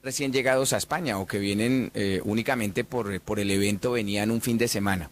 recién llegados a España o que vienen únicamente por el evento, venían un fin de semana.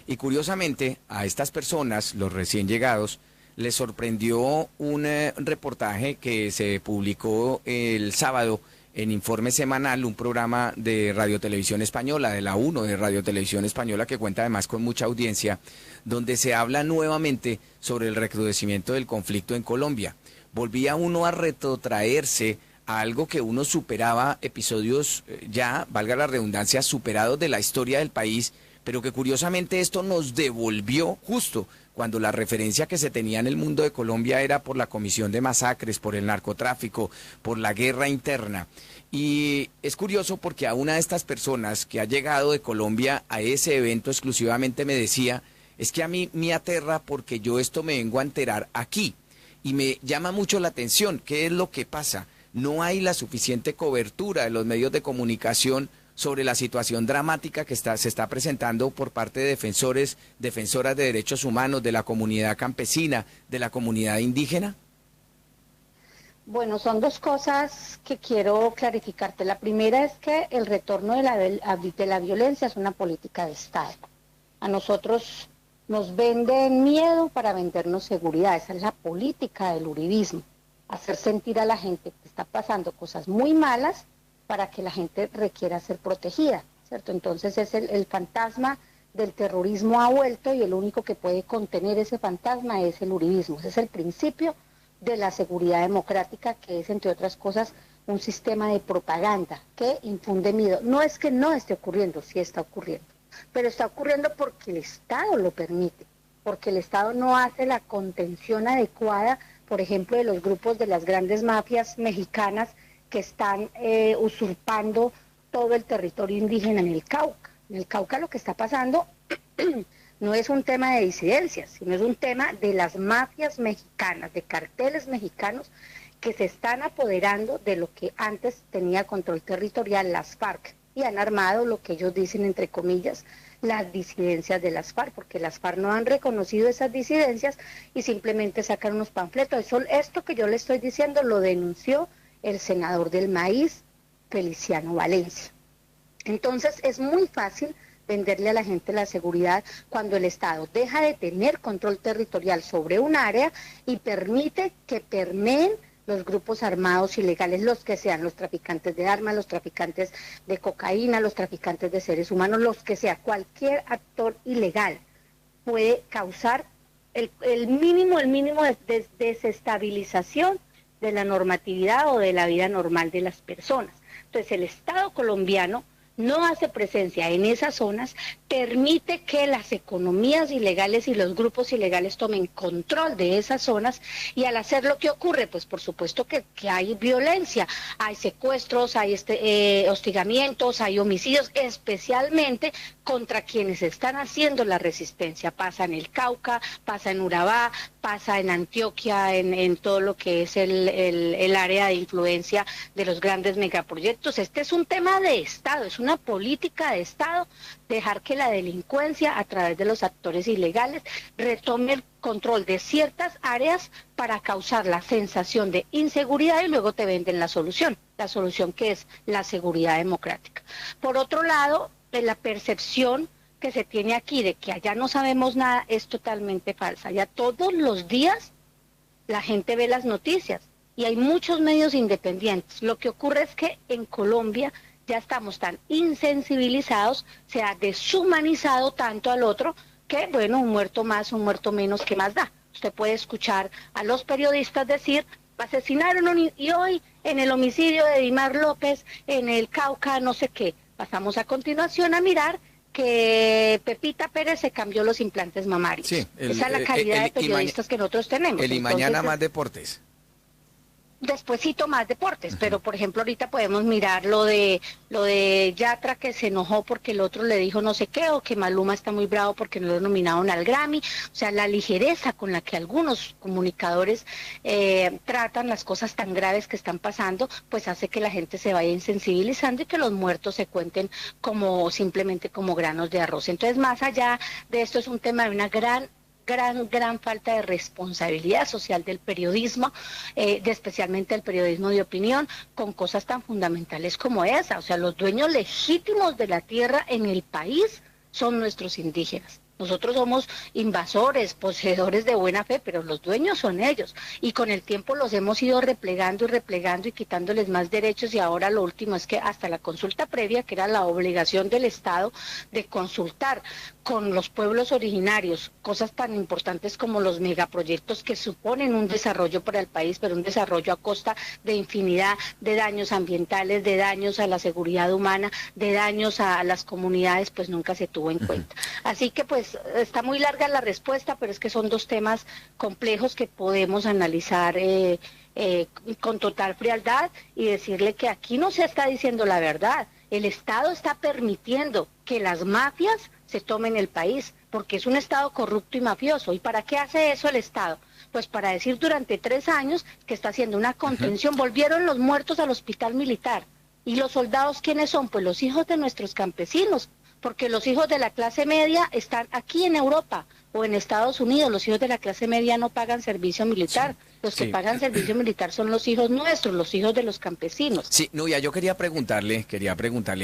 Y curiosamente a estas personas, los recién llegados, les sorprendió un reportaje que se publicó el sábado en Informe Semanal, un programa de Radio Televisión Española, de la UNO de Radio Televisión Española, que cuenta además con mucha audiencia, donde se habla nuevamente sobre el recrudecimiento del conflicto en Colombia. Volvía uno a retrotraerse a algo que uno superaba, episodios ya, valga la redundancia, superados de la historia del país, pero que curiosamente esto nos devolvió justo cuando la referencia que se tenía en el mundo de Colombia era por la comisión de masacres, por el narcotráfico, por la guerra interna. Y es curioso porque a una de estas personas que ha llegado de Colombia a ese evento exclusivamente me decía, es que a mí me aterra porque yo esto me vengo a enterar aquí. Y me llama mucho la atención, ¿qué es lo que pasa? No hay la suficiente cobertura de los medios de comunicación sobre la situación dramática que se está presentando por parte de defensores, defensoras de derechos humanos, de la comunidad campesina, de la comunidad indígena. Bueno, son dos cosas que quiero clarificarte. La primera es que el retorno de la violencia es una política de Estado. A nosotros nos venden miedo para vendernos seguridad. Esa es la política del uribismo. Hacer sentir a la gente que está pasando cosas muy malas para que la gente requiera ser protegida, ¿cierto? Entonces es el fantasma del terrorismo ha vuelto y el único que puede contener ese fantasma es el uribismo. Ese es el principio de la seguridad democrática, que es, entre otras cosas, un sistema de propaganda que infunde miedo. No es que no esté ocurriendo, sí está ocurriendo, pero está ocurriendo porque el Estado lo permite, porque el Estado no hace la contención adecuada, por ejemplo, de los grupos de las grandes mafias mexicanas que están usurpando todo el territorio indígena en el Cauca. En el Cauca lo que está pasando no es un tema de disidencias, sino es un tema de las mafias mexicanas, de carteles mexicanos que se están apoderando de lo que antes tenía control territorial las FARC y han armado lo que ellos dicen, entre comillas, las disidencias de las FARC, porque las FARC no han reconocido esas disidencias y simplemente sacan unos panfletos. Esto que yo le estoy diciendo lo denunció el senador del Maíz, Feliciano Valencia. Entonces es muy fácil venderle a la gente la seguridad cuando el Estado deja de tener control territorial sobre un área y permite que permeen los grupos armados ilegales, los que sean, los traficantes de armas, los traficantes de cocaína, los traficantes de seres humanos, los que sea, cualquier actor ilegal puede causar el mínimo de desestabilización de la normatividad o de la vida normal de las personas. Entonces el Estado colombiano no hace presencia en esas zonas, permite que las economías ilegales y los grupos ilegales tomen control de esas zonas y al hacer lo que ocurre, pues por supuesto que hay violencia, hay secuestros, hay hostigamientos, hay homicidios, especialmente contra quienes están haciendo la resistencia. Pasa en el Cauca, pasa en Urabá, pasa en Antioquia, en todo lo que es el área de influencia de los grandes megaproyectos. Este es un tema de Estado, es una política de Estado, dejar que la delincuencia a través de los actores ilegales retome el control de ciertas áreas para causar la sensación de inseguridad y luego te venden la solución que es la seguridad democrática. Por otro lado, la percepción que se tiene aquí de que allá no sabemos nada es totalmente falsa. Ya todos los días la gente ve las noticias y hay muchos medios independientes. Lo que ocurre es que en Colombia ya estamos tan insensibilizados, se ha deshumanizado tanto al otro que, bueno, un muerto más, un muerto menos, ¿qué más da? Usted puede escuchar a los periodistas decir, asesinaron y hoy en el homicidio de Dimar López, en el Cauca, no sé qué. Pasamos a continuación a mirar que Pepita Pérez se cambió los implantes mamarios. Sí, esa es la calidad de periodistas que nosotros tenemos. Y mañana más deportes. Despuésito más deportes, pero por ejemplo ahorita podemos mirar lo de Yatra, que se enojó porque el otro le dijo no sé qué, o que Maluma está muy bravo porque no lo nominaron al Grammy. O sea, la ligereza con la que algunos comunicadores tratan las cosas tan graves que están pasando, pues hace que la gente se vaya insensibilizando y que los muertos se cuenten como simplemente como granos de arroz. Entonces, más allá de esto, es un tema de una gran gran falta de responsabilidad social del periodismo, especialmente el periodismo de opinión, con cosas tan fundamentales como esa. O sea, los dueños legítimos de la tierra en el país son nuestros indígenas. Nosotros somos invasores, poseedores de buena fe, pero los dueños son ellos. Y con el tiempo los hemos ido replegando y quitándoles más derechos. Y ahora lo último es que hasta la consulta previa, que era la obligación del Estado de consultar con los pueblos originarios, cosas tan importantes como los megaproyectos que suponen un desarrollo para el país, pero un desarrollo a costa de infinidad de daños ambientales, de daños a la seguridad humana, de daños a las comunidades, pues nunca se tuvo en cuenta. Así que pues está muy larga la respuesta, pero es que son dos temas complejos que podemos analizar con total frialdad y decirle que aquí no se está diciendo la verdad. El Estado está permitiendo que las mafias se tomen el país, porque es un Estado corrupto y mafioso. ¿Y para qué hace eso el Estado? Pues para decir durante 3 años que está haciendo una contención. Volvieron los muertos al hospital militar. ¿Y los soldados quiénes son? Pues los hijos de nuestros campesinos, porque los hijos de la clase media están aquí en Europa o en Estados Unidos. Los hijos de la clase media no pagan servicio militar. Sí, los que pagan servicio militar son los hijos nuestros, los hijos de los campesinos. Sí, Nubia, yo quería preguntarle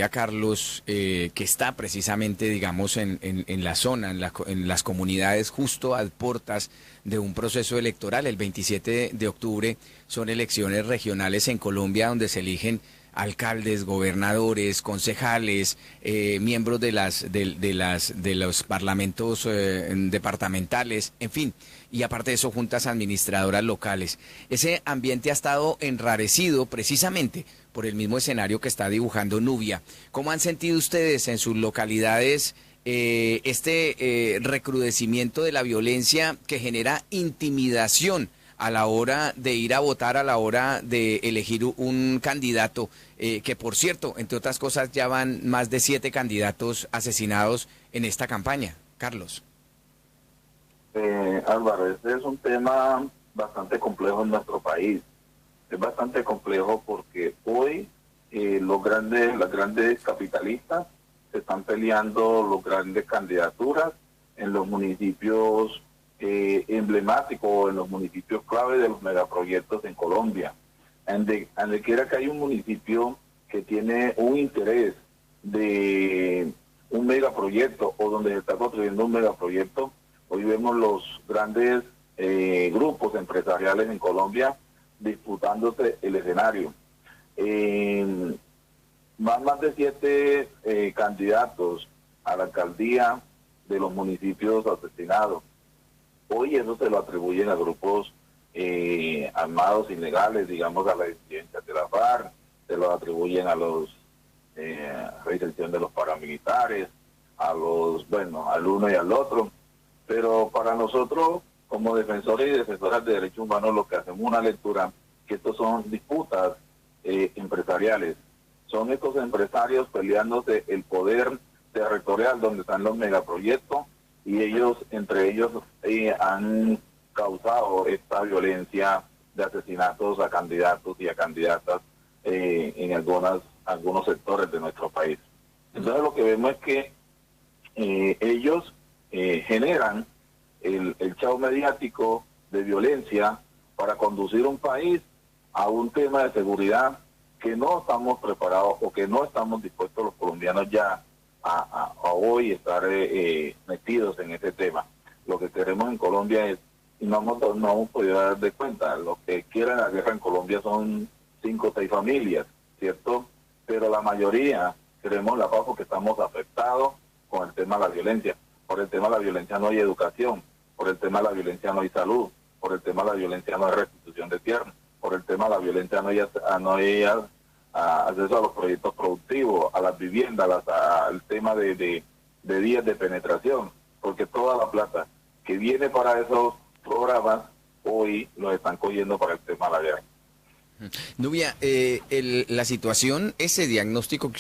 a Carlos, que está precisamente, digamos, en la zona, en las comunidades justo a puertas de un proceso electoral. El 27 de octubre son elecciones regionales en Colombia donde se eligen alcaldes, gobernadores, concejales, miembros de los parlamentos departamentales, en fin, y aparte de eso juntas administradoras locales. Ese ambiente ha estado enrarecido precisamente por el mismo escenario que está dibujando Nubia. ¿Cómo han sentido ustedes en sus localidades este recrudecimiento de la violencia que genera intimidación a la hora de ir a votar, a la hora de elegir un candidato, que por cierto, entre otras cosas, ya van más de 7 candidatos asesinados en esta campaña? Carlos. Álvaro, este es un tema bastante complejo en nuestro país. Es bastante complejo porque hoy las grandes capitalistas se están peleando las grandes candidaturas en los municipios emblemáticos, en los municipios clave de los megaproyectos en Colombia. Donde quiera que hay un municipio que tiene un interés de un megaproyecto o donde se está construyendo un megaproyecto, hoy vemos los grandes grupos empresariales en Colombia disputándose el escenario. Van más de 7 candidatos a la alcaldía de los municipios asesinados. Hoy eso se lo atribuyen a grupos armados ilegales, digamos a las disidencias de la FARC, se lo atribuyen a los reinserción de los paramilitares, al uno y al otro. Pero para nosotros, como defensores y defensoras de derechos humanos, lo que hacemos una lectura, que estos son disputas empresariales. Son estos empresarios peleándose el poder territorial donde están los megaproyectos, y ellos, entre ellos, han causado esta violencia de asesinatos a candidatos y a candidatas en algunos sectores de nuestro país. Entonces lo que vemos es que ellos generan el show mediático de violencia para conducir un país a un tema de seguridad que no estamos preparados o que no estamos dispuestos los colombianos ya a hoy estar metidos en este tema. Lo que queremos en Colombia es, y no hemos podido dar de cuenta, lo que quieren la guerra en Colombia son 5 o 6 familias, ¿cierto? Pero la mayoría queremos la paz porque estamos afectados con el tema de la violencia. Por el tema de la violencia no hay educación, por el tema de la violencia no hay salud, por el tema de la violencia no hay restitución de tierra, por el tema de la violencia no hay acceso a los proyectos productivos, a las viviendas, al tema de vías de penetración, porque toda la plata que viene para esos programas hoy los están cogiendo para el tema de la guerra. Nubia, la situación, ese diagnóstico que